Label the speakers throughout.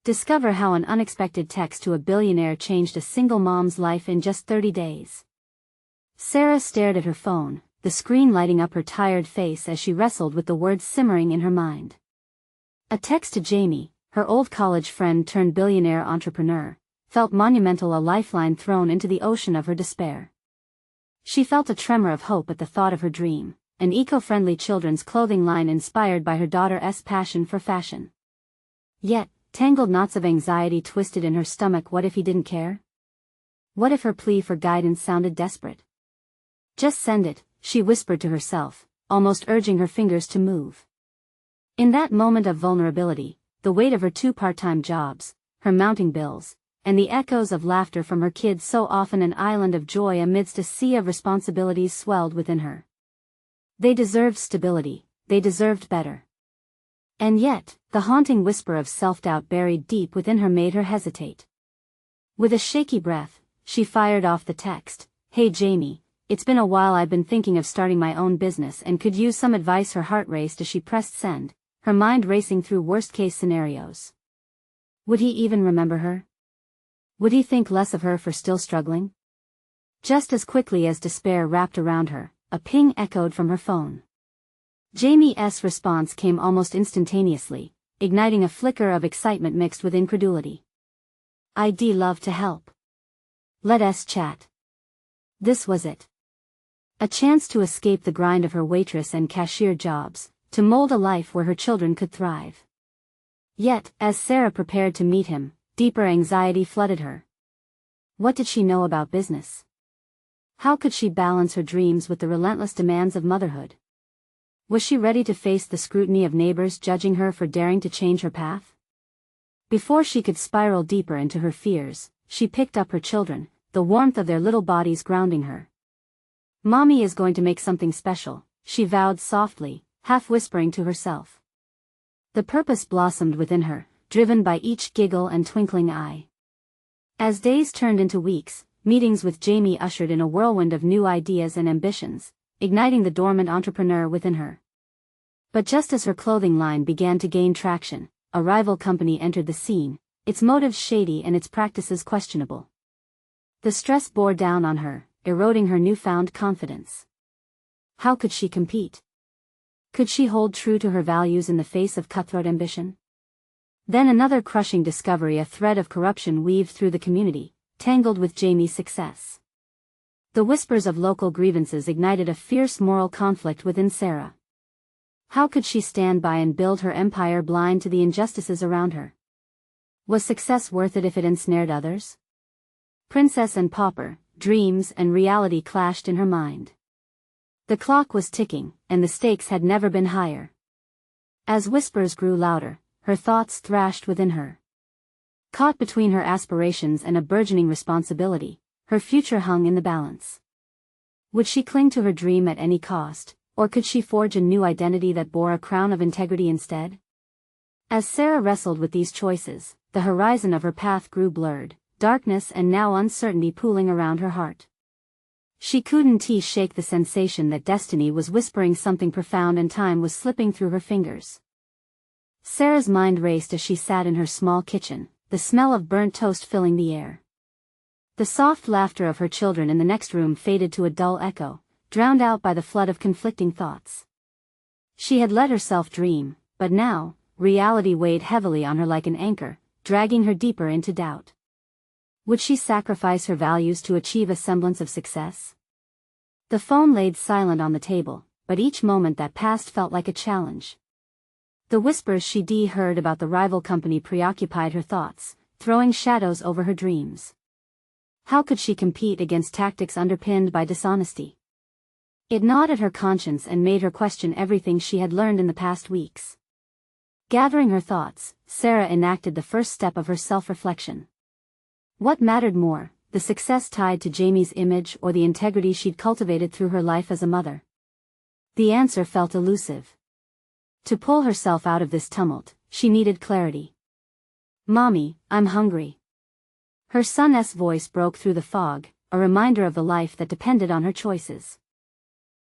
Speaker 1: Discover how an unexpected text to a billionaire changed a single mom's life in just 30 days. Sarah stared at her phone, the screen lighting up her tired face as she wrestled with the words simmering in her mind. A text to Jamie, her old college friend turned billionaire entrepreneur, felt monumental, a lifeline thrown into the ocean of her despair. She felt a tremor of hope at the thought of her dream, an eco-friendly children's clothing line inspired by her daughter's passion for fashion. Yet, tangled knots of anxiety twisted in her stomach. What if he didn't care? What if her plea for guidance sounded desperate? Just send it, she whispered to herself, almost urging her fingers to move. In that moment of vulnerability, the weight of her 2 part-time jobs, her mounting bills, and the echoes of laughter from her kids, so often an island of joy amidst a sea of responsibilities, swelled within her. They deserved stability, they deserved better. And yet, the haunting whisper of self-doubt buried deep within her made her hesitate. With a shaky breath, she fired off the text, "Hey Jamie, it's been a while. I've been thinking of starting my own business and could use some advice." Her heart raced as she pressed send, her mind racing through worst-case scenarios. Would he even remember her? Would he think less of her for still struggling? Just as quickly as despair wrapped around her, a ping echoed from her phone. Jamie's response came almost instantaneously, igniting a flicker of excitement mixed with incredulity. "I'd love to help. Let's chat." This was it. A chance to escape the grind of her waitress and cashier jobs, to mold a life where her children could thrive. Yet, as Sarah prepared to meet him, deeper anxiety flooded her. What did she know about business? How could she balance her dreams with the relentless demands of motherhood? Was she ready to face the scrutiny of neighbors judging her for daring to change her path? Before she could spiral deeper into her fears, she picked up her children, the warmth of their little bodies grounding her. "Mommy is going to make something special," she vowed softly, half whispering to herself. The purpose blossomed within her, driven by each giggle and twinkling eye. As days turned into weeks, meetings with Jamie ushered in a whirlwind of new ideas and ambitions, igniting the dormant entrepreneur within her. But just as her clothing line began to gain traction, a rival company entered the scene, its motives shady and its practices questionable. The stress bore down on her, eroding her newfound confidence. How could she compete? Could she hold true to her values in the face of cutthroat ambition? Then another crushing discovery: a thread of corruption weaved through the community, tangled with Jamie's success. The whispers of local grievances ignited a fierce moral conflict within Sarah. How could she stand by and build her empire blind to the injustices around her? Was success worth it if it ensnared others? Princess and pauper, dreams and reality clashed in her mind. The clock was ticking, and the stakes had never been higher. As whispers grew louder, her thoughts thrashed within her. Caught between her aspirations and a burgeoning responsibility, her future hung in the balance. Would she cling to her dream at any cost, or could she forge a new identity that bore a crown of integrity instead? As Sarah wrestled with these choices, the horizon of her path grew blurred, darkness and now uncertainty pooling around her heart. She couldn't shake the sensation that destiny was whispering something profound and time was slipping through her fingers. Sarah's mind raced as she sat in her small kitchen, the smell of burnt toast filling the air. The soft laughter of her children in the next room faded to a dull echo, drowned out by the flood of conflicting thoughts. She had let herself dream, but now, reality weighed heavily on her like an anchor, dragging her deeper into doubt. Would she sacrifice her values to achieve a semblance of success? The phone laid silent on the table, but each moment that passed felt like a challenge. The whispers she heard about the rival company preoccupied her thoughts, throwing shadows over her dreams. How could she compete against tactics underpinned by dishonesty? It gnawed at her conscience and made her question everything she had learned in the past weeks. Gathering her thoughts, Sarah enacted the first step of her self-reflection. What mattered more, the success tied to Jamie's image or the integrity she'd cultivated through her life as a mother? The answer felt elusive. To pull herself out of this tumult, she needed clarity. "Mommy, I'm hungry." Her son's voice broke through the fog, a reminder of the life that depended on her choices.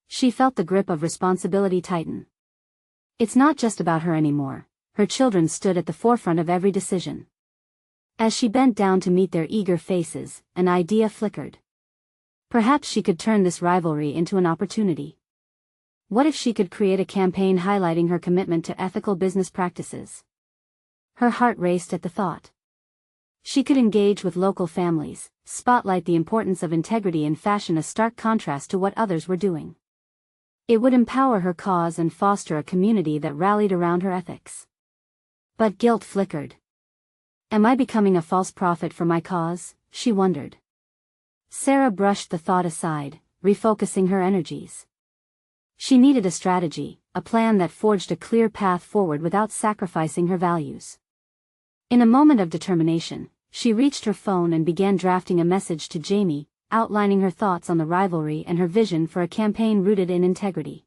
Speaker 1: She felt the grip of responsibility tighten. It's not just about her anymore. Her children stood at the forefront of every decision. As she bent down to meet their eager faces, an idea flickered. Perhaps she could turn this rivalry into an opportunity. What if she could create a campaign highlighting her commitment to ethical business practices? Her heart raced at the thought. She could engage with local families, spotlight the importance of integrity in fashion, a stark contrast to what others were doing. It would empower her cause and foster a community that rallied around her ethics. But guilt flickered. Am I becoming a false prophet for my cause? She wondered. Sarah brushed the thought aside, refocusing her energies. She needed a strategy, a plan that forged a clear path forward without sacrificing her values. In a moment of determination, she reached her phone and began drafting a message to Jamie, outlining her thoughts on the rivalry and her vision for a campaign rooted in integrity.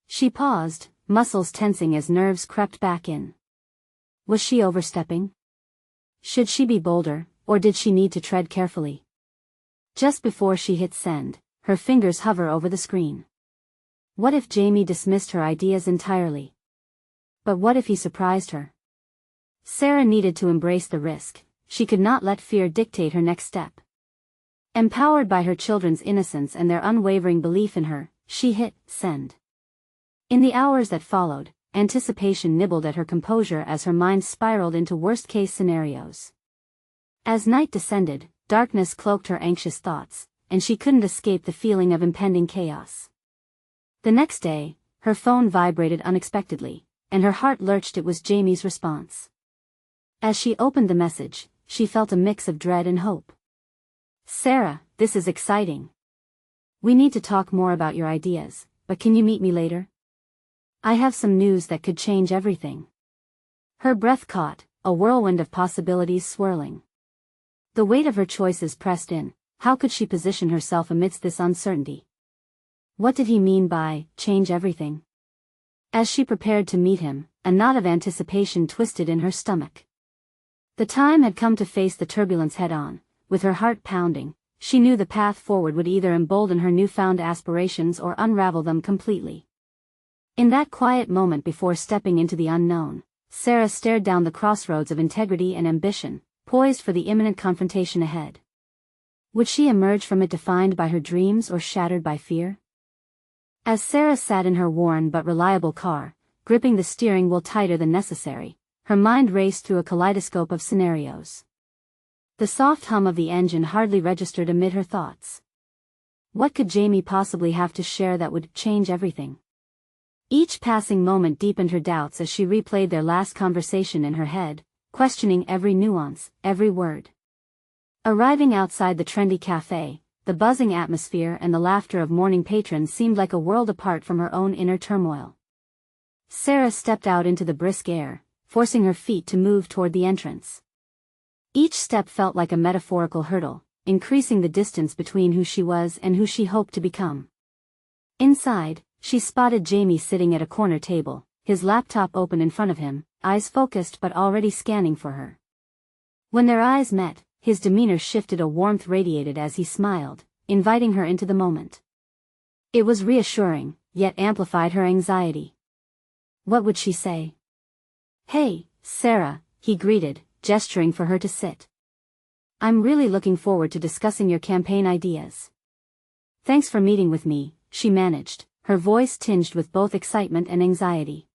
Speaker 1: She paused, muscles tensing as nerves crept back in. Was she overstepping? Should she be bolder, or did she need to tread carefully? Just before she hit send, her fingers hover over the screen. What if Jamie dismissed her ideas entirely? But what if he surprised her? Sarah needed to embrace the risk. She could not let fear dictate her next step. Empowered by her children's innocence and their unwavering belief in her, she hit send. In the hours that followed, anticipation nibbled at her composure as her mind spiraled into worst-case scenarios. As night descended, darkness cloaked her anxious thoughts, and she couldn't escape the feeling of impending chaos. The next day, her phone vibrated unexpectedly, and her heart lurched. It was Jamie's response. As she opened the message, she felt a mix of dread and hope. Sarah, this is exciting. We need to talk more about your ideas, but can you meet me later? I have some news that could change everything. Her breath caught, a whirlwind of possibilities swirling. The weight of her choices pressed in. How could she position herself amidst this uncertainty? What did he mean by, change everything? As she prepared to meet him, a knot of anticipation twisted in her stomach. The time had come to face the turbulence head-on. With her heart pounding, she knew the path forward would either embolden her newfound aspirations or unravel them completely. In that quiet moment before stepping into the unknown, Sarah stared down the crossroads of integrity and ambition, poised for the imminent confrontation ahead. Would she emerge from it defined by her dreams or shattered by fear? As Sarah sat in her worn but reliable car, gripping the steering wheel tighter than necessary, her mind raced through a kaleidoscope of scenarios. The soft hum of the engine hardly registered amid her thoughts. What could Jamie possibly have to share that would change everything? Each passing moment deepened her doubts as she replayed their last conversation in her head, questioning every nuance, every word. Arriving outside the trendy cafe, the buzzing atmosphere and the laughter of morning patrons seemed like a world apart from her own inner turmoil. Sarah stepped out into the brisk air, forcing her feet to move toward the entrance. Each step felt like a metaphorical hurdle, increasing the distance between who she was and who she hoped to become. Inside, she spotted Jamie sitting at a corner table, his laptop open in front of him, eyes focused but already scanning for her. When their eyes met, his demeanor shifted, a warmth radiated as he smiled, inviting her into the moment. It was reassuring, yet amplified her anxiety. What would she say? "Hey, Sarah," he greeted, gesturing for her to sit. "I'm really looking forward to discussing your campaign ideas." "Thanks for meeting with me," she managed, her voice tinged with both excitement and anxiety.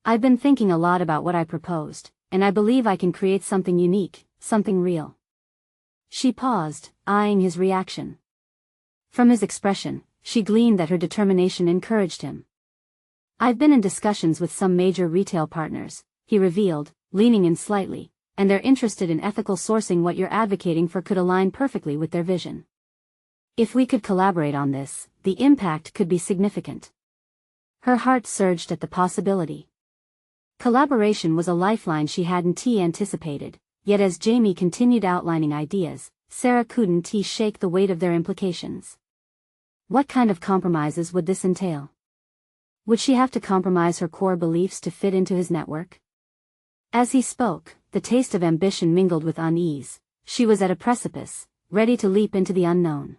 Speaker 1: "I've been thinking a lot about what I proposed, and I believe I can create something unique, something real." She paused, eyeing his reaction. From his expression, she gleaned that her determination encouraged him. "I've been in discussions with some major retail partners," he revealed, leaning in slightly, "and they're interested in ethical sourcing. What you're advocating for could align perfectly with their vision. If we could collaborate on this, the impact could be significant." Her heart surged at the possibility. Collaboration was a lifeline she hadn't anticipated, yet as Jamie continued outlining ideas, Sarah couldn't shake the weight of their implications. What kind of compromises would this entail? Would she have to compromise her core beliefs to fit into his network? As he spoke, the taste of ambition mingled with unease. She was at a precipice, ready to leap into the unknown.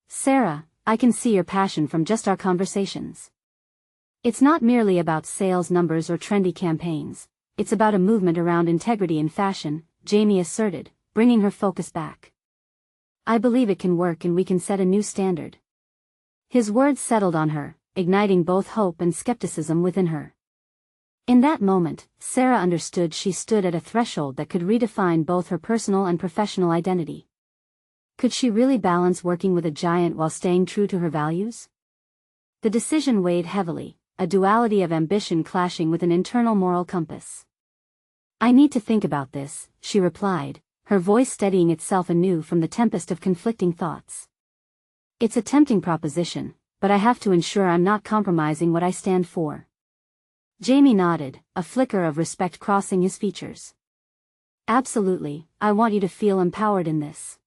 Speaker 1: "Sarah, I can see your passion from just our conversations. It's not merely about sales numbers or trendy campaigns, it's about a movement around integrity in fashion," Jamie asserted, bringing her focus back. I believe it can work and we can set a new standard. His words settled on her, igniting both hope and skepticism within her. In that moment, Sarah understood she stood at a threshold that could redefine both her personal and professional identity. Could she really balance working with a giant while staying true to her values? The decision weighed heavily, a duality of ambition clashing with an internal moral compass. I need to think about this, she replied, her voice steadying itself anew from the tempest of conflicting thoughts. It's a tempting proposition, but I have to ensure I'm not compromising what I stand for. Jamie nodded, a flicker of respect crossing his features. Absolutely, I want you to feel empowered in this.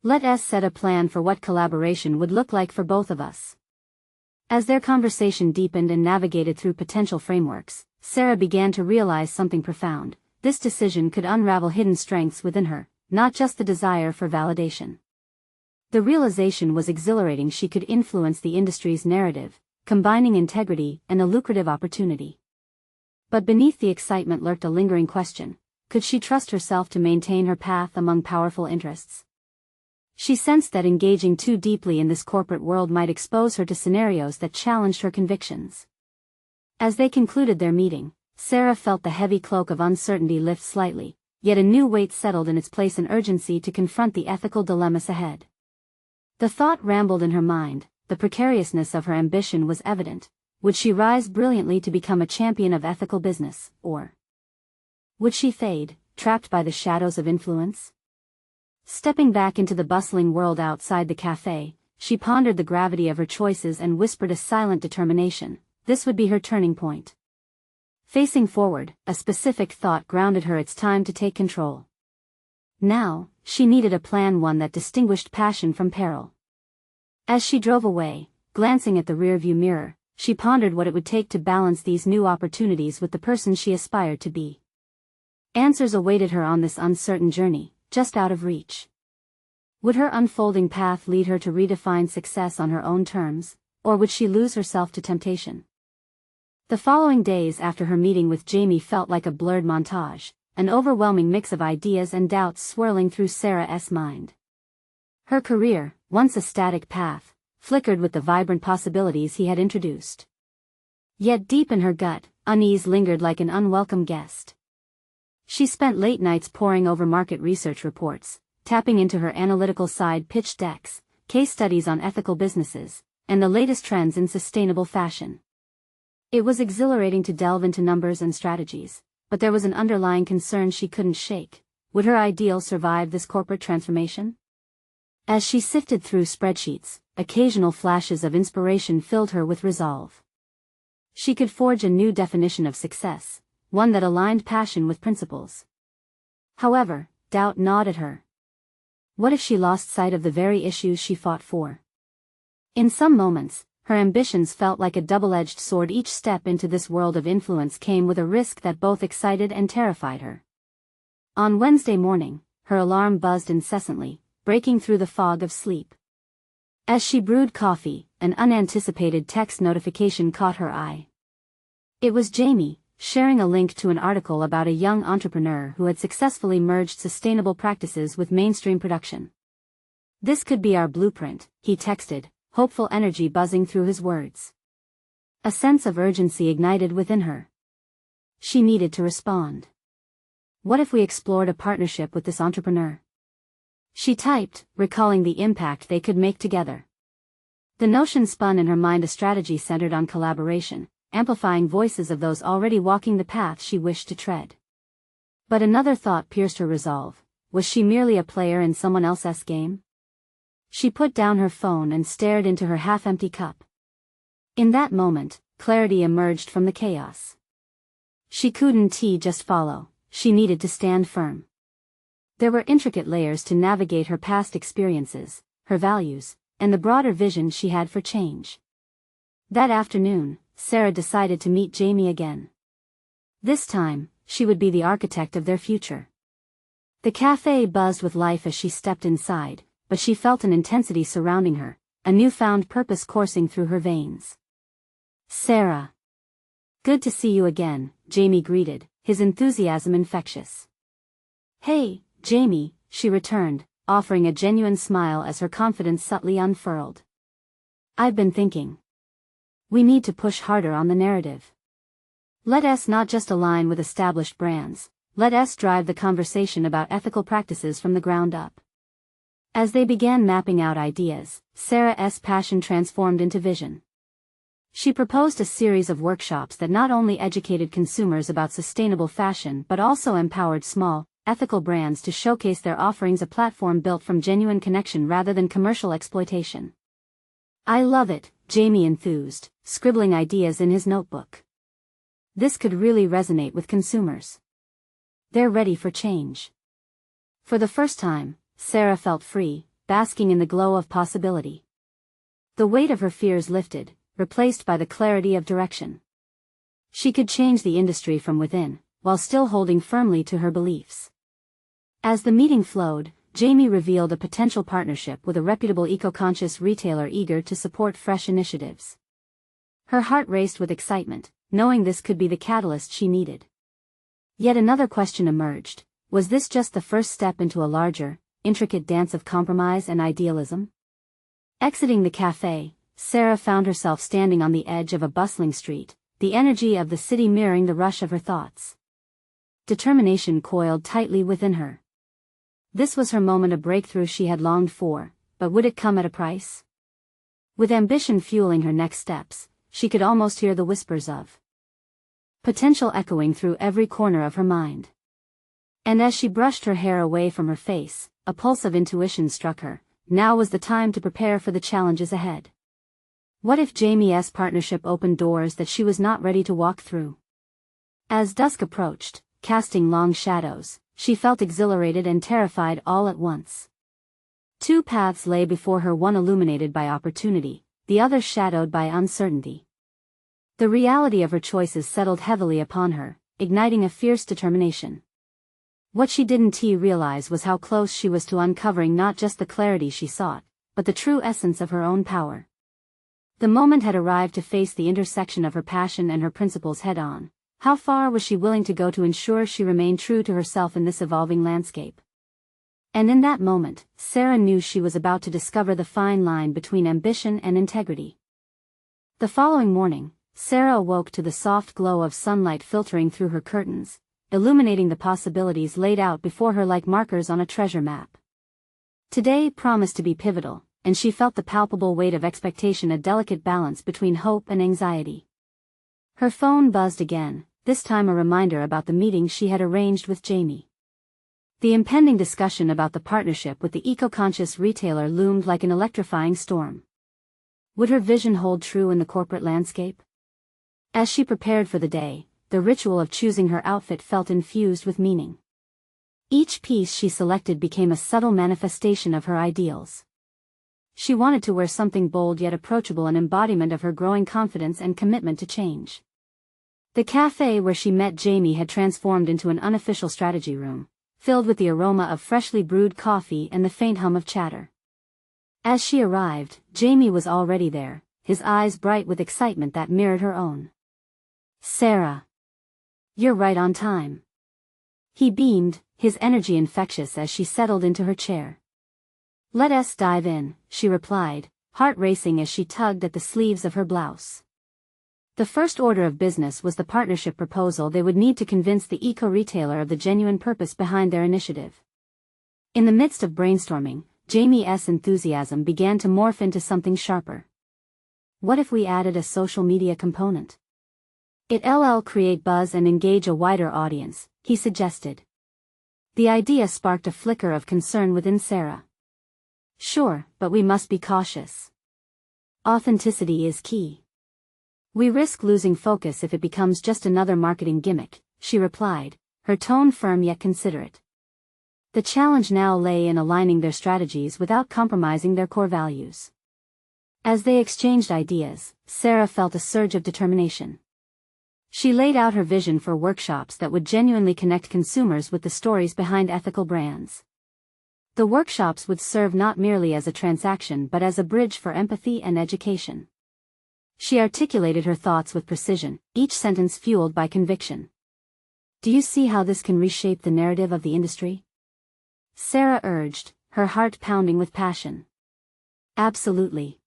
Speaker 1: Let us set a plan for what collaboration would look like for both of us. As their conversation deepened and navigated through potential frameworks, Sarah began to realize something profound. This decision could unravel hidden strengths within her, not just the desire for validation. The realization was exhilarating. She could influence the industry's narrative, combining integrity and a lucrative opportunity. But beneath the excitement lurked a lingering question. Could she trust herself to maintain her path among powerful interests? She sensed that engaging too deeply in this corporate world might expose her to scenarios that challenged her convictions. As they concluded their meeting, Sarah felt the heavy cloak of uncertainty lift slightly, yet a new weight settled in its place, an urgency to confront the ethical dilemmas ahead. The thought rambled in her mind. The precariousness of her ambition was evident. Would she rise brilliantly to become a champion of ethical business, or would she fade, trapped by the shadows of influence? Stepping back into the bustling world outside the cafe, she pondered the gravity of her choices and whispered a silent determination. This would be her turning point. Facing forward, a specific thought grounded her. It's time to take control. Now, she needed a plan, one that distinguished passion from peril. As she drove away, glancing at the rearview mirror, she pondered what it would take to balance these new opportunities with the person she aspired to be. Answers awaited her on this uncertain journey, just out of reach. Would her unfolding path lead her to redefine success on her own terms, or would she lose herself to temptation? The following days after her meeting with Jamie felt like a blurred montage, an overwhelming mix of ideas and doubts swirling through Sarah's mind. Her career, once a static path, flickered with the vibrant possibilities he had introduced. Yet deep in her gut, unease lingered like an unwelcome guest. She spent late nights poring over market research reports, tapping into her analytical side, pitch decks, case studies on ethical businesses, and the latest trends in sustainable fashion. It was exhilarating to delve into numbers and strategies, but there was an underlying concern she couldn't shake. Would her ideal survive this corporate transformation? As she sifted through spreadsheets, occasional flashes of inspiration filled her with resolve. She could forge a new definition of success, one that aligned passion with principles. However, doubt gnawed at her. What if she lost sight of the very issues she fought for? In some moments, her ambitions felt like a double-edged sword. Each step into this world of influence came with a risk that both excited and terrified her. On Wednesday morning, her alarm buzzed incessantly, breaking through the fog of sleep. As she brewed coffee, an unanticipated text notification caught her eye. It was Jamie, sharing a link to an article about a young entrepreneur who had successfully merged sustainable practices with mainstream production. "This could be our blueprint," he texted, hopeful energy buzzing through his words. A sense of urgency ignited within her. She needed to respond. What if we explored a partnership with this entrepreneur? She typed, recalling the impact they could make together. The notion spun in her mind, a strategy centered on collaboration, amplifying voices of those already walking the path she wished to tread. But another thought pierced her resolve. Was she merely a player in someone else's game? She put down her phone and stared into her half-empty cup. In that moment, clarity emerged from the chaos. She couldn't just follow, she needed to stand firm. There were intricate layers to navigate: her past experiences, her values, and the broader vision she had for change. That afternoon, Sarah decided to meet Jamie again. This time, she would be the architect of their future. The cafe buzzed with life as she stepped inside, but she felt an intensity surrounding her, a newfound purpose coursing through her veins. "Sarah. Good to see you again," Jamie greeted, his enthusiasm infectious. "Hey, Jamie," she returned, offering a genuine smile as her confidence subtly unfurled. "I've been thinking. We need to push harder on the narrative. Let us not just align with established brands, let us drive the conversation about ethical practices from the ground up." As they began mapping out ideas, Sarah's passion transformed into vision. She proposed a series of workshops that not only educated consumers about sustainable fashion but also empowered small, ethical brands to showcase their offerings, a platform built from genuine connection rather than commercial exploitation. "I love it," Jamie enthused, scribbling ideas in his notebook. "This could really resonate with consumers. They're ready for change." For the first time, Sarah felt free, basking in the glow of possibility. The weight of her fears lifted, replaced by the clarity of direction. She could change the industry from within, while still holding firmly to her beliefs. As the meeting flowed, Jamie revealed a potential partnership with a reputable eco-conscious retailer eager to support fresh initiatives. Her heart raced with excitement, knowing this could be the catalyst she needed. Yet another question emerged: was this just the first step into a larger, intricate dance of compromise and idealism? Exiting the cafe, Sarah found herself standing on the edge of a bustling street, the energy of the city mirroring the rush of her thoughts. Determination coiled tightly within her. This was her moment, a breakthrough she had longed for, but would it come at a price? With ambition fueling her next steps, she could almost hear the whispers of potential echoing through every corner of her mind. And as she brushed her hair away from her face, a pulse of intuition struck her. Now was the time to prepare for the challenges ahead. What if Jamie's partnership opened doors that she was not ready to walk through? As dusk approached, casting long shadows, she felt exhilarated and terrified all at once. Two paths lay before her, one illuminated by opportunity, the other shadowed by uncertainty. The reality of her choices settled heavily upon her, igniting a fierce determination. What she didn't realize was how close she was to uncovering not just the clarity she sought, but the true essence of her own power. The moment had arrived to face the intersection of her passion and her principles head-on. How far was she willing to go to ensure she remained true to herself in this evolving landscape? And in that moment, Sarah knew she was about to discover the fine line between ambition and integrity. The following morning, Sarah awoke to the soft glow of sunlight filtering through her curtains, illuminating the possibilities laid out before her like markers on a treasure map. Today promised to be pivotal, and she felt the palpable weight of expectation, a delicate balance between hope and anxiety. Her phone buzzed again, this time a reminder about the meeting she had arranged with Jamie. The impending discussion about the partnership with the eco-conscious retailer loomed like an electrifying storm. Would her vision hold true in the corporate landscape? As she prepared for the day, the ritual of choosing her outfit felt infused with meaning. Each piece she selected became a subtle manifestation of her ideals. She wanted to wear something bold yet approachable, an embodiment of her growing confidence and commitment to change. The cafe where she met Jamie had transformed into an unofficial strategy room, filled with the aroma of freshly brewed coffee and the faint hum of chatter. As she arrived, Jamie was already there, his eyes bright with excitement that mirrored her own. "Sarah, you're right on time." He beamed, his energy infectious as she settled into her chair. "Let us dive in," she replied, heart racing as she tugged at the sleeves of her blouse. The first order of business was the partnership proposal they would need to convince the eco-retailer of the genuine purpose behind their initiative. In the midst of brainstorming, Jamie's enthusiasm began to morph into something sharper. What if we added a social media component? It'll create buzz and engage a wider audience, he suggested. The idea sparked a flicker of concern within Sarah. "Sure, but we must be cautious. Authenticity is key. We risk losing focus if it becomes just another marketing gimmick," she replied, her tone firm yet considerate. The challenge now lay in aligning their strategies without compromising their core values. As they exchanged ideas, Sarah felt a surge of determination. She laid out her vision for workshops that would genuinely connect consumers with the stories behind ethical brands. The workshops would serve not merely as a transaction but as a bridge for empathy and education. She articulated her thoughts with precision, each sentence fueled by conviction. "Do you see how this can reshape the narrative of the industry? Sarah urged, her heart pounding with passion. Absolutely.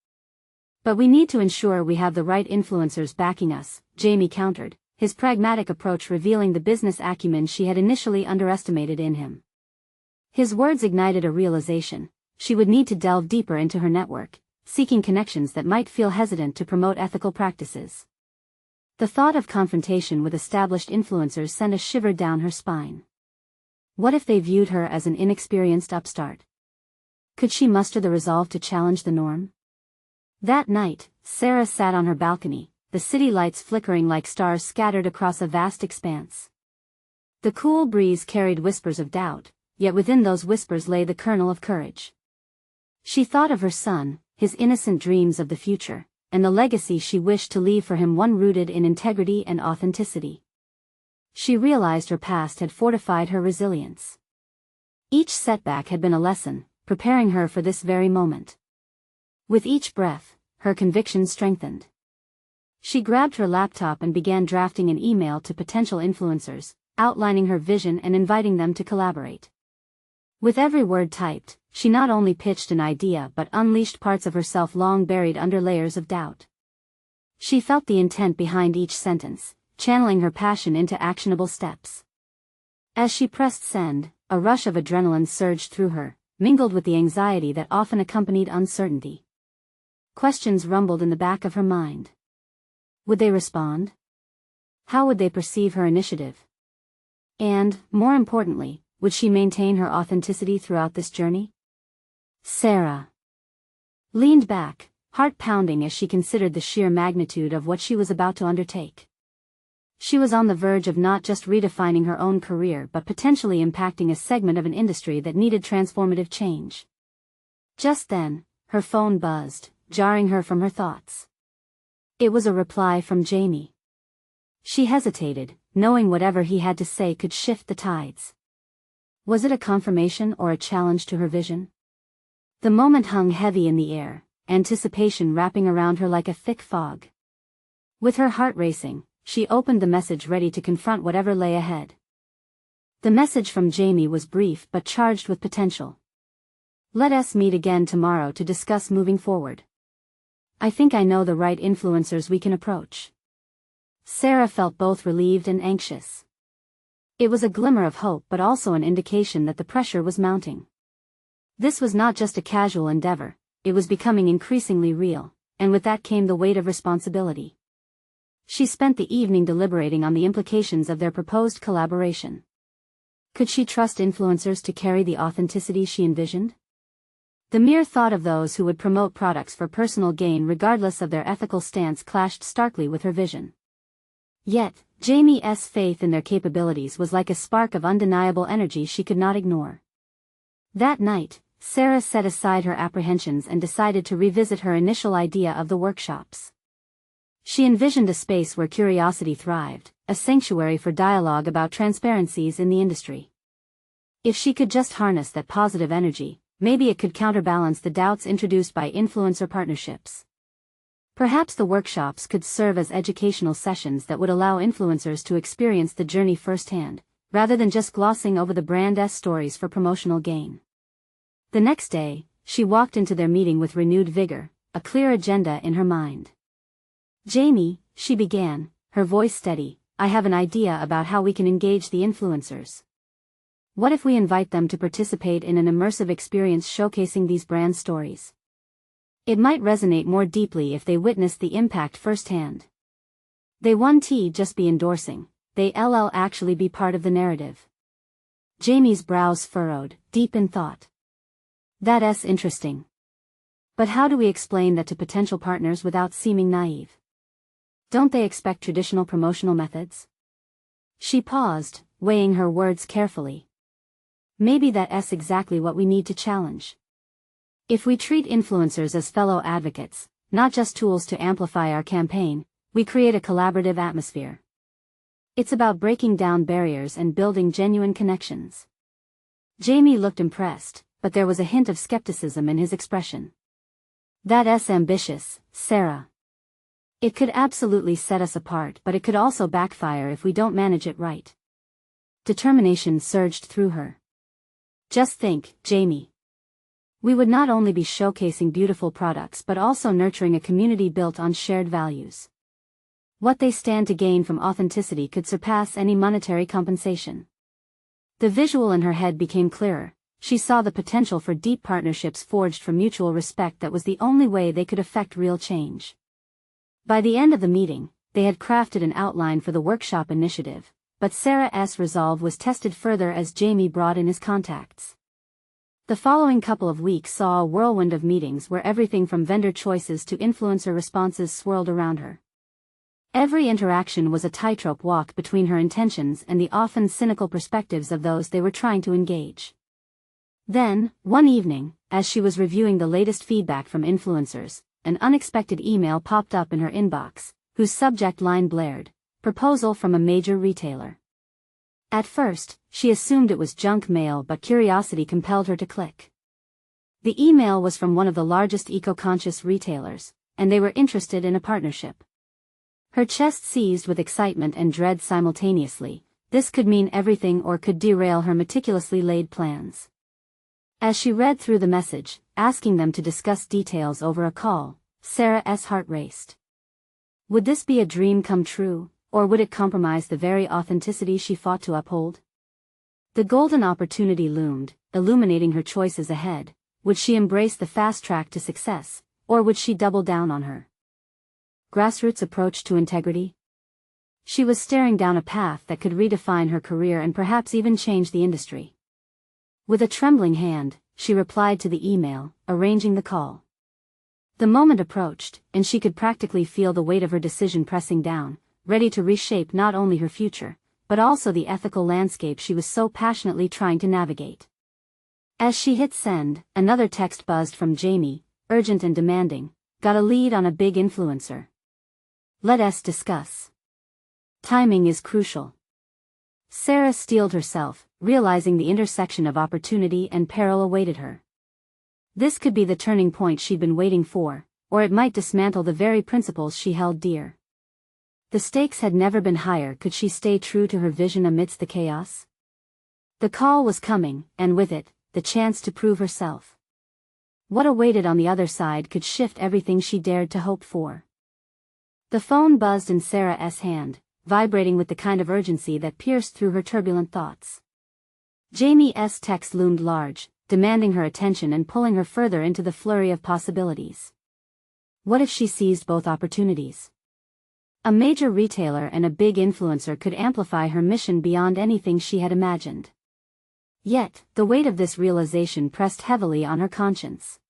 Speaker 1: But we need to ensure we have the right influencers backing us, Jamie countered, his pragmatic approach revealing the business acumen she had initially underestimated in him. His words ignited a realization: she would need to delve deeper into her network, seeking connections that might feel hesitant to promote ethical practices. The thought of confrontation with established influencers sent a shiver down her spine. What if they viewed her as an inexperienced upstart? Could she muster the resolve to challenge the norm? That night, Sarah sat on her balcony, the city lights flickering like stars scattered across a vast expanse. The cool breeze carried whispers of doubt, yet within those whispers lay the kernel of courage. She thought of her son, his innocent dreams of the future, and the legacy she wished to leave for him, one rooted in integrity and authenticity. She realized her past had fortified her resilience. Each setback had been a lesson, preparing her for this very moment. With each breath, her conviction strengthened. She grabbed her laptop and began drafting an email to potential influencers, outlining her vision and inviting them to collaborate. With every word typed, she not only pitched an idea but unleashed parts of herself long buried under layers of doubt. She felt the intent behind each sentence, channeling her passion into actionable steps. As she pressed send, a rush of adrenaline surged through her, mingled with the anxiety that often accompanied uncertainty. Questions rumbled in the back of her mind. Would they respond? How would they perceive her initiative? And, more importantly, would she maintain her authenticity throughout this journey? Sarah leaned back, heart pounding as she considered the sheer magnitude of what she was about to undertake. She was on the verge of not just redefining her own career but potentially impacting a segment of an industry that needed transformative change. Just then, her phone buzzed, jarring her from her thoughts. It was a reply from Jamie. She hesitated, knowing whatever he had to say could shift the tides. Was it a confirmation or a challenge to her vision? The moment hung heavy in the air, anticipation wrapping around her like a thick fog. With her heart racing, she opened the message ready to confront whatever lay ahead. The message from Jamie was brief but charged with potential. Let us meet again tomorrow to discuss moving forward. I think I know the right influencers we can approach. Sarah felt both relieved and anxious. It was a glimmer of hope but also an indication that the pressure was mounting. This was not just a casual endeavor, it was becoming increasingly real, and with that came the weight of responsibility. She spent the evening deliberating on the implications of their proposed collaboration. Could she trust influencers to carry the authenticity she envisioned? The mere thought of those who would promote products for personal gain regardless of their ethical stance clashed starkly with her vision. Yet, Jamie's faith in their capabilities was like a spark of undeniable energy she could not ignore. That night, Sarah set aside her apprehensions and decided to revisit her initial idea of the workshops. She envisioned a space where curiosity thrived, a sanctuary for dialogue about transparencies in the industry. If she could just harness that positive energy, maybe it could counterbalance the doubts introduced by influencer partnerships. Perhaps the workshops could serve as educational sessions that would allow influencers to experience the journey firsthand, rather than just glossing over the brand's stories for promotional gain. The next day, she walked into their meeting with renewed vigor, a clear agenda in her mind. Jamie, she began, her voice steady, I have an idea about how we can engage the influencers. What if we invite them to participate in an immersive experience showcasing these brand stories? It might resonate more deeply if they witness the impact firsthand. They won't just be endorsing, they'll actually be part of the narrative. Jamie's brows furrowed, deep in thought. That's interesting. But how do we explain that to potential partners without seeming naive? Don't they expect traditional promotional methods? She paused, weighing her words carefully. Maybe that's exactly what we need to challenge. If we treat influencers as fellow advocates, not just tools to amplify our campaign, we create a collaborative atmosphere. It's about breaking down barriers and building genuine connections. Jamie looked impressed, but there was a hint of skepticism in his expression. That's ambitious, Sarah. It could absolutely set us apart, but it could also backfire if we don't manage it right. Determination surged through her. Just think, Jamie. We would not only be showcasing beautiful products but also nurturing a community built on shared values. What they stand to gain from authenticity could surpass any monetary compensation. The visual in her head became clearer. She saw the potential for deep partnerships forged from mutual respect that was the only way they could affect real change. By the end of the meeting, they had crafted an outline for the workshop initiative, but Sarah's resolve was tested further as Jamie brought in his contacts. The following couple of weeks saw a whirlwind of meetings where everything from vendor choices to influencer responses swirled around her. Every interaction was a tightrope walk between her intentions and the often cynical perspectives of those they were trying to engage. Then, one evening, as she was reviewing the latest feedback from influencers, an unexpected email popped up in her inbox, whose subject line blared, "Proposal from a major retailer." At first, she assumed it was junk mail, but curiosity compelled her to click. The email was from one of the largest eco-conscious retailers, and they were interested in a partnership. Her chest seized with excitement and dread simultaneously. This could mean everything or could derail her meticulously laid plans. As she read through the message, asking them to discuss details over a call, Sarah's heart raced. Would this be a dream come true, or would it compromise the very authenticity she fought to uphold? The golden opportunity loomed, illuminating her choices ahead. Would she embrace the fast track to success, or would she double down on her grassroots approach to integrity? She was staring down a path that could redefine her career and perhaps even change the industry. With a trembling hand, she replied to the email, arranging the call. The moment approached, and she could practically feel the weight of her decision pressing down, ready to reshape not only her future, but also the ethical landscape she was so passionately trying to navigate. As she hit send, another text buzzed from Jamie, urgent and demanding. Got a lead on a big influencer. Let's discuss. Timing is crucial. Sarah steeled herself, realizing the intersection of opportunity and peril awaited her. This could be the turning point she'd been waiting for, or it might dismantle the very principles she held dear. The stakes had never been higher. Could she stay true to her vision amidst the chaos? The call was coming, and with it, the chance to prove herself. What awaited on the other side could shift everything she dared to hope for. The phone buzzed in Sarah's hand, vibrating with the kind of urgency that pierced through her turbulent thoughts. Jamie's text loomed large, demanding her attention and pulling her further into the flurry of possibilities. What if she seized both opportunities? A major retailer and a big influencer could amplify her mission beyond anything she had imagined. Yet, the weight of this realization pressed heavily on her conscience.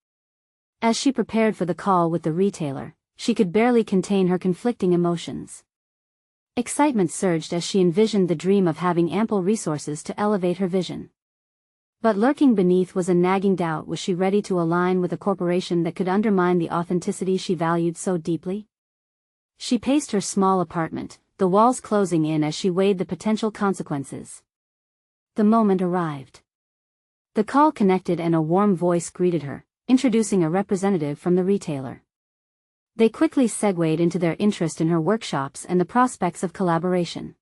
Speaker 1: As she prepared for the call with the retailer, she could barely contain her conflicting emotions. Excitement surged as she envisioned the dream of having ample resources to elevate her vision. But lurking beneath was a nagging doubt: was she ready to align with a corporation that could undermine the authenticity she valued so deeply? She paced her small apartment, the walls closing in as she weighed the potential consequences. The moment arrived. The call connected and a warm voice greeted her, introducing a representative from the retailer. They quickly segued into their interest in her workshops and the prospects of collaboration.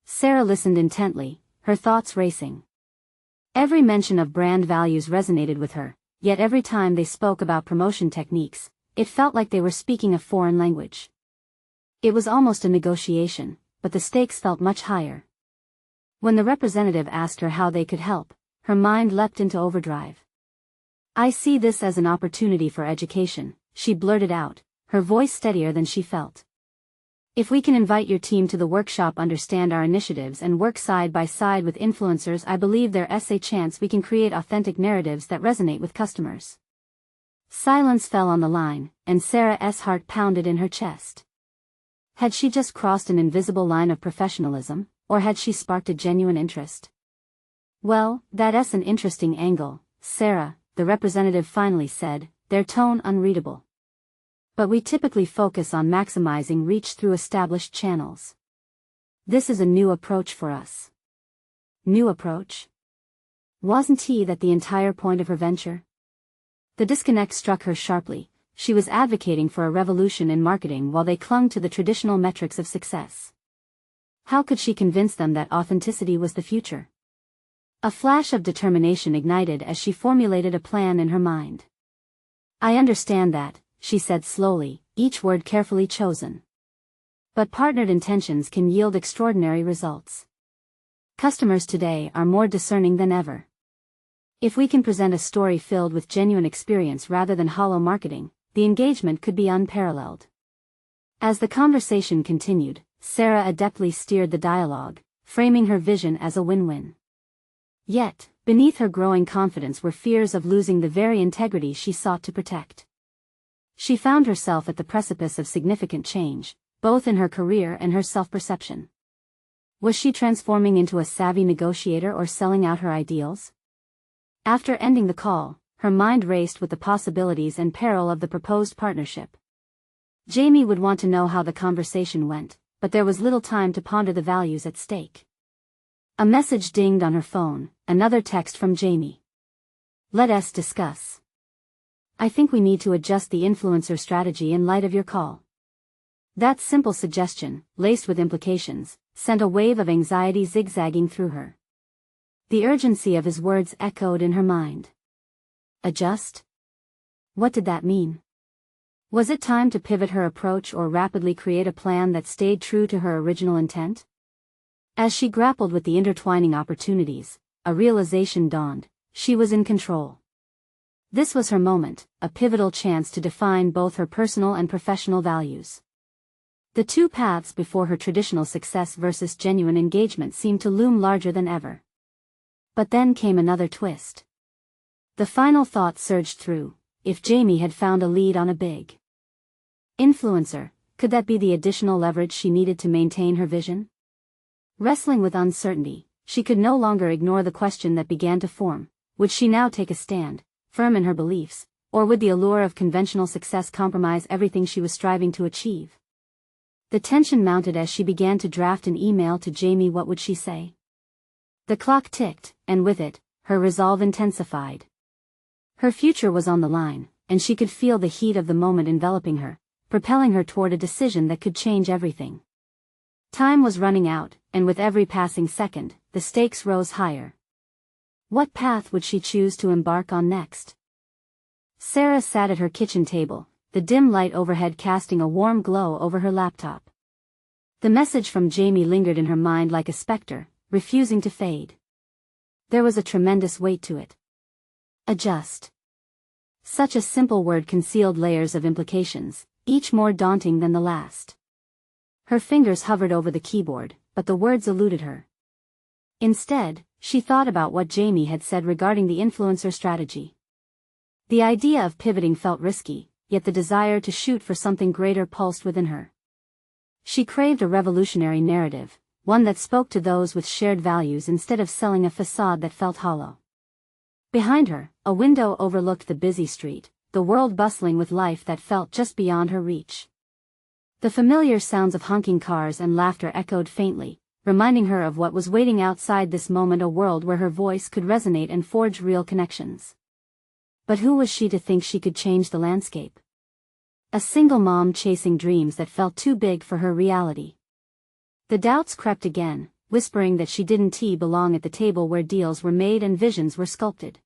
Speaker 1: Sarah listened intently, her thoughts racing. Every mention of brand values resonated with her, yet every time they spoke about promotion techniques, it felt like they were speaking a foreign language. It was almost a negotiation, but the stakes felt much higher. When the representative asked her how they could help, her mind leapt into overdrive. "I see this as an opportunity for education," she blurted out, her voice steadier than she felt. "If we can invite your team to the workshop, understand our initiatives and work side by side with influencers, I believe there's a chance we can create authentic narratives that resonate with customers." Silence fell on the line, and Sarah's heart pounded in her chest. Had she just crossed an invisible line of professionalism, or had she sparked a genuine interest? "Well, that's an interesting angle, Sarah," the representative finally said, their tone unreadable. "But we typically focus on maximizing reach through established channels. This is a new approach for us." New approach? Wasn't that the entire point of her venture? The disconnect struck her sharply. She was advocating for a revolution in marketing while they clung to the traditional metrics of success. How could she convince them that authenticity was the future? A flash of determination ignited as she formulated a plan in her mind. "I understand that," she said slowly, each word carefully chosen. "But partnered intentions can yield extraordinary results. Customers today are more discerning than ever. If we can present a story filled with genuine experience rather than hollow marketing, the engagement could be unparalleled." As the conversation continued, Sarah adeptly steered the dialogue, framing her vision as a win-win. Yet, beneath her growing confidence were fears of losing the very integrity she sought to protect. She found herself at the precipice of significant change, both in her career and her self-perception. Was she transforming into a savvy negotiator or selling out her ideals? After ending the call, her mind raced with the possibilities and peril of the proposed partnership. Jamie would want to know how the conversation went, but there was little time to ponder the values at stake. A message dinged on her phone, another text from Jamie. "Let us discuss. I think we need to adjust the influencer strategy in light of your call." That simple suggestion, laced with implications, sent a wave of anxiety zigzagging through her. The urgency of his words echoed in her mind. Adjust? What did that mean? Was it time to pivot her approach or rapidly create a plan that stayed true to her original intent? As she grappled with the intertwining opportunities, a realization dawned: she was in control. This was her moment, a pivotal chance to define both her personal and professional values. The two paths before her: traditional success versus genuine engagement, seemed to loom larger than ever. But then came another twist. The final thought surged through: if Jamie had found a lead on a big influencer, could that be the additional leverage she needed to maintain her vision? Wrestling with uncertainty, she could no longer ignore the question that began to form: would she now take a stand, firm in her beliefs, or would the allure of conventional success compromise everything she was striving to achieve? The tension mounted as she began to draft an email to Jamie. What would she say? The clock ticked, and with it, her resolve intensified. Her future was on the line, and she could feel the heat of the moment enveloping her, propelling her toward a decision that could change everything. Time was running out, and with every passing second, the stakes rose higher. What path would she choose to embark on next? Sarah sat at her kitchen table, the dim light overhead casting a warm glow over her laptop. The message from Jamie lingered in her mind like a specter, refusing to fade. There was a tremendous weight to it. Adjust. Such a simple word concealed layers of implications, each more daunting than the last. Her fingers hovered over the keyboard, but the words eluded her. Instead, she thought about what Jamie had said regarding the influencer strategy. The idea of pivoting felt risky, yet the desire to shoot for something greater pulsed within her. She craved a revolutionary narrative, one that spoke to those with shared values instead of selling a facade that felt hollow. Behind her, a window overlooked the busy street, the world bustling with life that felt just beyond her reach. The familiar sounds of honking cars and laughter echoed faintly, reminding her of what was waiting outside this moment: a world where her voice could resonate and forge real connections. But who was she to think she could change the landscape? A single mom chasing dreams that felt too big for her reality. The doubts crept again, whispering that she didn't belong at the table where deals were made and visions were sculpted.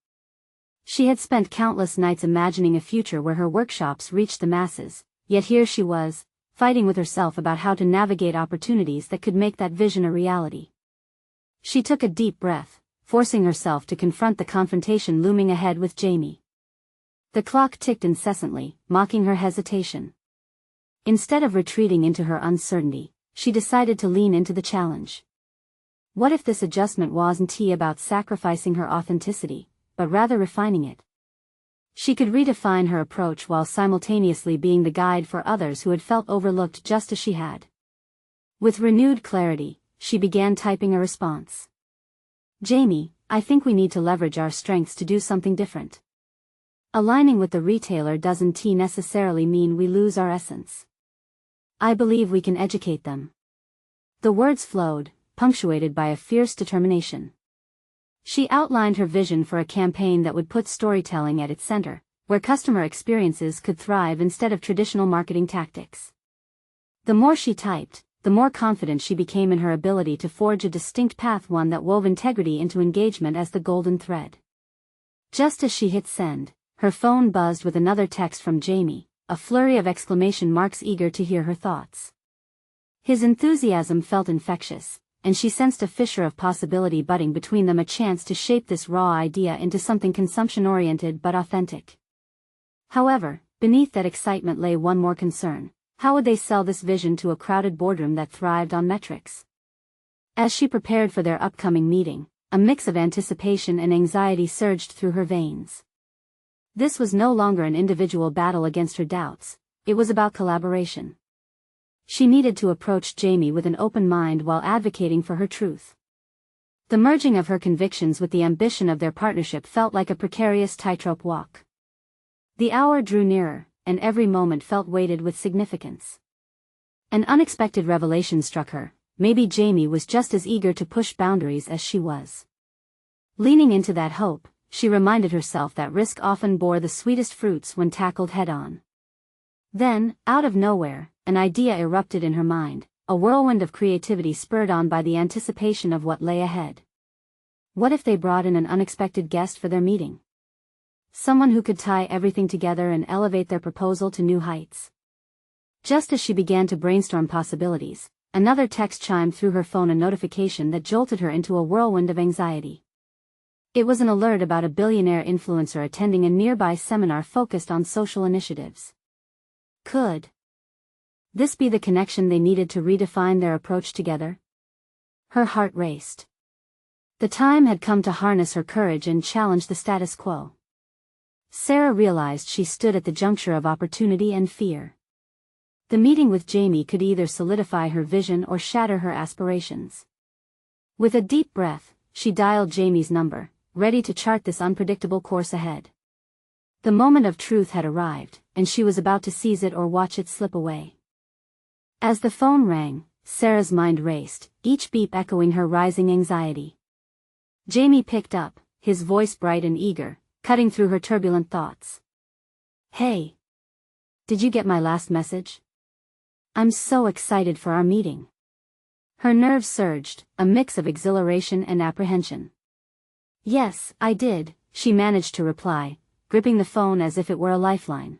Speaker 1: She had spent countless nights imagining a future where her workshops reached the masses, yet here she was, fighting with herself about how to navigate opportunities that could make that vision a reality. She took a deep breath, forcing herself to confront the confrontation looming ahead with Jamie. The clock ticked incessantly, mocking her hesitation. Instead of retreating into her uncertainty, she decided to lean into the challenge. What if this adjustment wasn't about sacrificing her authenticity, but rather refining it? She could redefine her approach while simultaneously being the guide for others who had felt overlooked just as she had. With renewed clarity, she began typing a response. Jamie, I think we need to leverage our strengths to do something different. Aligning with the retailer doesn't necessarily mean we lose our essence. I believe we can educate them. The words flowed, punctuated by a fierce determination. She outlined her vision for a campaign that would put storytelling at its center, where customer experiences could thrive instead of traditional marketing tactics. The more she typed, the more confident she became in her ability to forge a distinct path, one that wove integrity into engagement as the golden thread. Just as she hit send, her phone buzzed with another text from Jamie, a flurry of exclamation marks eager to hear her thoughts. His enthusiasm felt infectious, and she sensed a fissure of possibility budding between them, a chance to shape this raw idea into something consumption-oriented but authentic. However, beneath that excitement lay one more concern. How would they sell this vision to a crowded boardroom that thrived on metrics? As she prepared for their upcoming meeting, a mix of anticipation and anxiety surged through her veins. This was no longer an individual battle against her doubts, it was about collaboration. She needed to approach Jamie with an open mind while advocating for her truth. The merging of her convictions with the ambition of their partnership felt like a precarious tightrope walk. The hour drew nearer, and every moment felt weighted with significance. An unexpected revelation struck her. Maybe Jamie was just as eager to push boundaries as she was. Leaning into that hope, she reminded herself that risk often bore the sweetest fruits when tackled head-on. Then, out of nowhere, an idea erupted in her mind, a whirlwind of creativity spurred on by the anticipation of what lay ahead. What if they brought in an unexpected guest for their meeting? Someone who could tie everything together and elevate their proposal to new heights. Just as she began to brainstorm possibilities, another text chimed through her phone, a notification that jolted her into a whirlwind of anxiety. It was an alert about a billionaire influencer attending a nearby seminar focused on social initiatives. Could this be the connection they needed to redefine their approach together? Her heart raced. The time had come to harness her courage and challenge the status quo. Sarah realized she stood at the juncture of opportunity and fear. The meeting with Jamie could either solidify her vision or shatter her aspirations. With a deep breath, she dialed Jamie's number, ready to chart this unpredictable course ahead. The moment of truth had arrived, and she was about to seize it or watch it slip away. As the phone rang, Sarah's mind raced, each beep echoing her rising anxiety. Jamie picked up, his voice bright and eager, cutting through her turbulent thoughts. "Hey! Did you get my last message? I'm so excited for our meeting." Her nerves surged, a mix of exhilaration and apprehension. "Yes, I did," she managed to reply, gripping the phone as if it were a lifeline.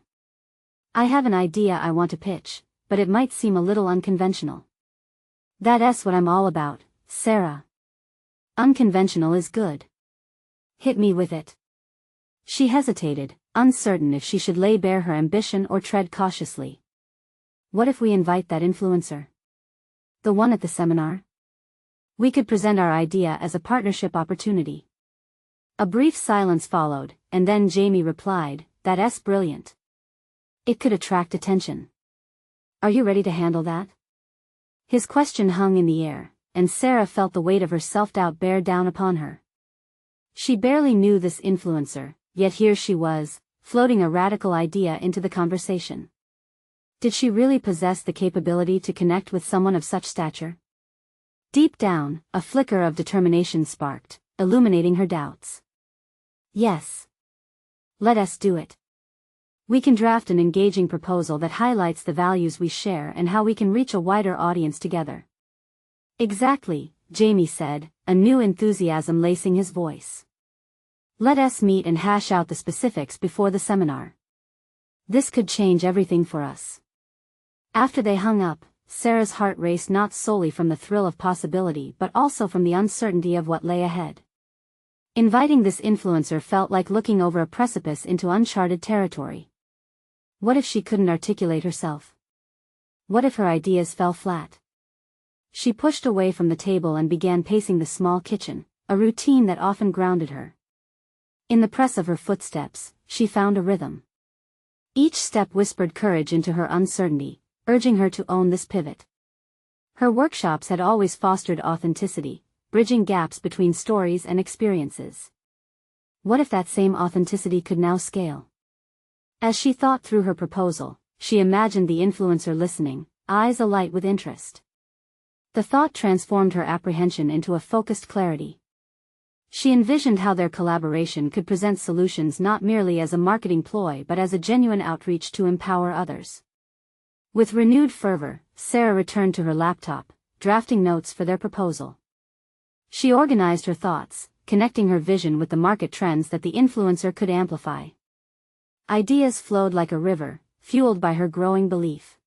Speaker 1: "I have an idea I want to pitch, but it might seem a little unconventional." "That's what I'm all about, Sarah. Unconventional is good. Hit me with it." She hesitated, uncertain if she should lay bare her ambition or tread cautiously. "What if we invite that influencer? The one at the seminar? We could present our idea as a partnership opportunity." A brief silence followed, and then Jamie replied, "That's brilliant. It could attract attention. Are you ready to handle that?" His question hung in the air, and Sarah felt the weight of her self-doubt bear down upon her. She barely knew this influencer, yet here she was, floating a radical idea into the conversation. Did she really possess the capability to connect with someone of such stature? Deep down, a flicker of determination sparked, illuminating her doubts. "Yes. Let us do it. We can draft an engaging proposal that highlights the values we share and how we can reach a wider audience together." "Exactly," Jamie said, a new enthusiasm lacing his voice. "Let us meet and hash out the specifics before the seminar. This could change everything for us." After they hung up, Sarah's heart raced, not solely from the thrill of possibility but also from the uncertainty of what lay ahead. Inviting this influencer felt like looking over a precipice into uncharted territory. What if she couldn't articulate herself? What if her ideas fell flat? She pushed away from the table and began pacing the small kitchen, a routine that often grounded her. In the press of her footsteps, she found a rhythm. Each step whispered courage into her uncertainty, urging her to own this pivot. Her workshops had always fostered authenticity, bridging gaps between stories and experiences. What if that same authenticity could now scale? As she thought through her proposal, she imagined the influencer listening, eyes alight with interest. The thought transformed her apprehension into a focused clarity. She envisioned how their collaboration could present solutions not merely as a marketing ploy but as a genuine outreach to empower others. With renewed fervor, Sarah returned to her laptop, drafting notes for their proposal. She organized her thoughts, connecting her vision with the market trends that the influencer could amplify. Ideas flowed like a river, fueled by her growing belief.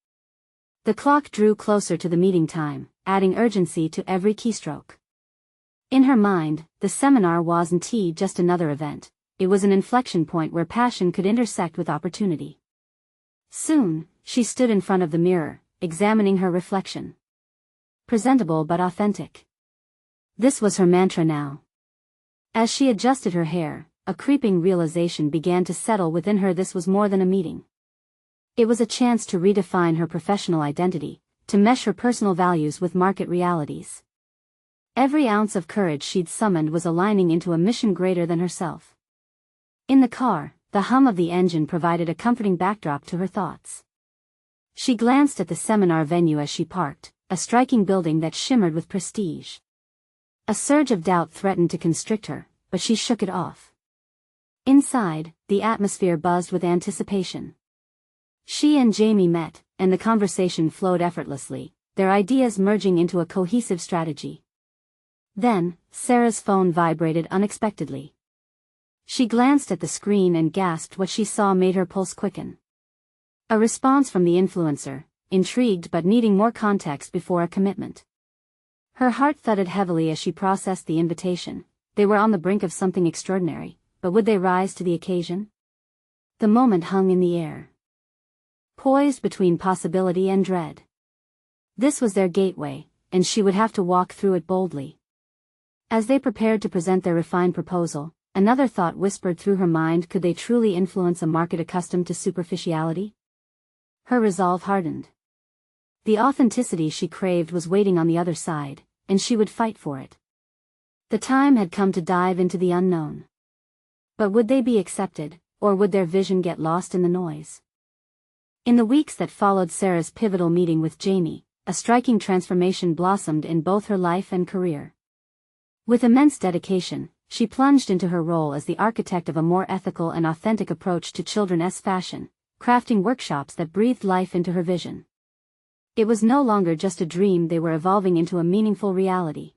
Speaker 1: The clock drew closer to the meeting time, adding urgency to every keystroke. In her mind, the seminar wasn't just another event, it was an inflection point where passion could intersect with opportunity. Soon, she stood in front of the mirror, examining her reflection. Presentable but authentic. This was her mantra now. As she adjusted her hair, a creeping realization began to settle within her. This was more than a meeting. It was a chance to redefine her professional identity, to mesh her personal values with market realities. Every ounce of courage she'd summoned was aligning into a mission greater than herself. In the car, the hum of the engine provided a comforting backdrop to her thoughts. She glanced at the seminar venue as she parked, a striking building that shimmered with prestige. A surge of doubt threatened to constrict her, but she shook it off. Inside, the atmosphere buzzed with anticipation. She and Jamie met, and the conversation flowed effortlessly, their ideas merging into a cohesive strategy. Then, Sarah's phone vibrated unexpectedly. She glanced at the screen and gasped. What she saw made her pulse quicken. A response from the influencer, intrigued but needing more context before a commitment. Her heart thudded heavily as she processed the invitation. They were on the brink of something extraordinary, but would they rise to the occasion? The moment hung in the air, poised between possibility and dread. This was their gateway, and she would have to walk through it boldly. As they prepared to present their refined proposal, another thought whispered through her mind: could they truly influence a market accustomed to superficiality? Her resolve hardened. The authenticity she craved was waiting on the other side, and she would fight for it. The time had come to dive into the unknown. But would they be accepted, or would their vision get lost in the noise? In the weeks that followed Sarah's pivotal meeting with Jamie, a striking transformation blossomed in both her life and career. With immense dedication, she plunged into her role as the architect of a more ethical and authentic approach to children's fashion, crafting workshops that breathed life into her vision. It was no longer just a dream; they were evolving into a meaningful reality.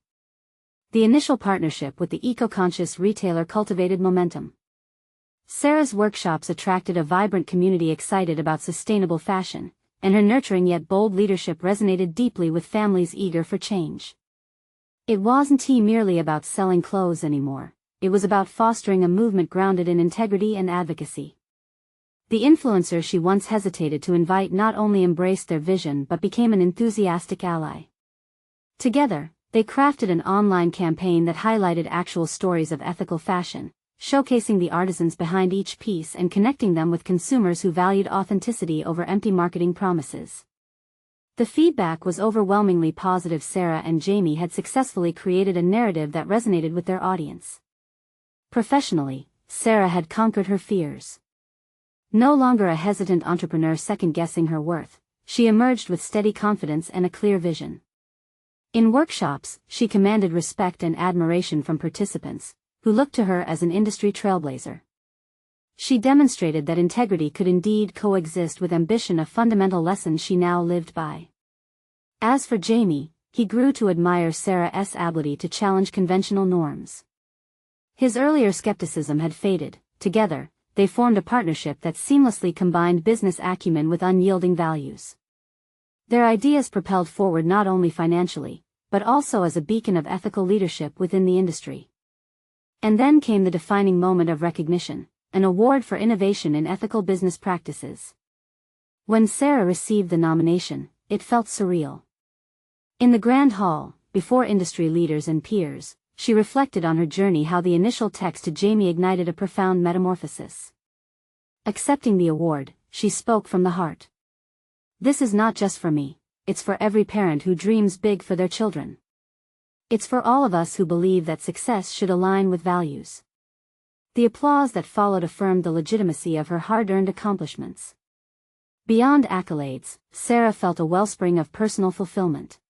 Speaker 1: The initial partnership with the eco-conscious retailer cultivated momentum. Sarah's workshops attracted a vibrant community excited about sustainable fashion, and her nurturing yet bold leadership resonated deeply with families eager for change. It wasn't merely about selling clothes anymore, it was about fostering a movement grounded in integrity and advocacy. The influencer she once hesitated to invite not only embraced their vision but became an enthusiastic ally. Together, they crafted an online campaign that highlighted actual stories of ethical fashion, showcasing the artisans behind each piece and connecting them with consumers who valued authenticity over empty marketing promises. The feedback was overwhelmingly positive. Sarah and Jamie had successfully created a narrative that resonated with their audience. Professionally, Sarah had conquered her fears. No longer a hesitant entrepreneur second-guessing her worth, she emerged with steady confidence and a clear vision. In workshops, she commanded respect and admiration from participants, who looked to her as an industry trailblazer. She demonstrated that integrity could indeed coexist with ambition, a fundamental lesson she now lived by. As for Jamie, he grew to admire Sarah's ability to challenge conventional norms. His earlier skepticism had faded. Together, they formed a partnership that seamlessly combined business acumen with unyielding values. Their ideas propelled forward not only financially, but also as a beacon of ethical leadership within the industry. And then came the defining moment of recognition, an award for innovation in ethical business practices. When Sarah received the nomination, it felt surreal. In the grand hall, before industry leaders and peers, she reflected on her journey, how the initial text to Jamie ignited a profound metamorphosis. Accepting the award, she spoke from the heart. "This is not just for me, it's for every parent who dreams big for their children. It's for all of us who believe that success should align with values." The applause that followed affirmed the legitimacy of her hard-earned accomplishments. Beyond accolades, Sarah felt a wellspring of personal fulfillment.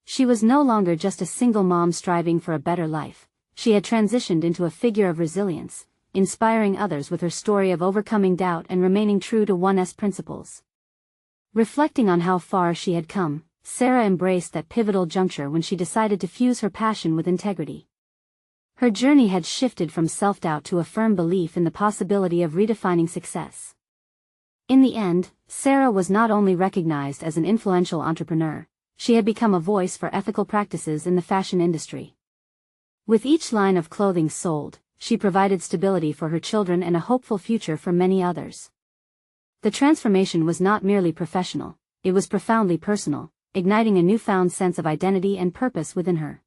Speaker 1: She was no longer just a single mom striving for a better life, she had transitioned into a figure of resilience, inspiring others with her story of overcoming doubt and remaining true to one's principles. Reflecting on how far she had come, Sarah embraced that pivotal juncture when she decided to fuse her passion with integrity. Her journey had shifted from self-doubt to a firm belief in the possibility of redefining success. In the end, Sarah was not only recognized as an influential entrepreneur, she had become a voice for ethical practices in the fashion industry. With each line of clothing sold, she provided stability for her children and a hopeful future for many others. The transformation was not merely professional, it was profoundly personal, igniting a newfound sense of identity and purpose within her.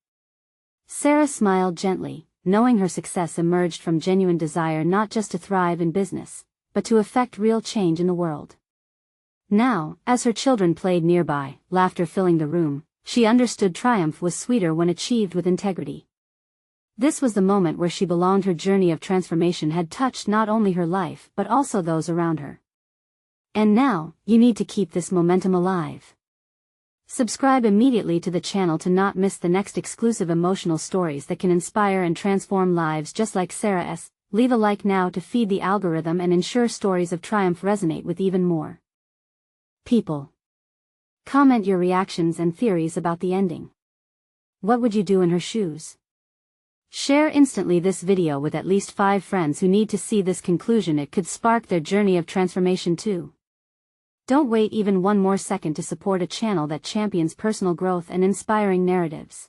Speaker 1: Sarah smiled gently, knowing her success emerged from genuine desire not just to thrive in business, but to effect real change in the world. Now, as her children played nearby, laughter filling the room, she understood triumph was sweeter when achieved with integrity. This was the moment where she belonged. Her journey of transformation had touched not only her life but also those around her. And now, you need to keep this momentum alive. Subscribe immediately to the channel to not miss the next exclusive emotional stories that can inspire and transform lives just like Sarah's. Leave a like now to feed the algorithm and ensure stories of triumph resonate with even more people. Comment your reactions and theories about the ending. What would you do in her shoes? Share instantly this video with at least 5 friends who need to see this conclusion. It could spark their journey of transformation too. Don't wait even one more second to support a channel that champions personal growth and inspiring narratives.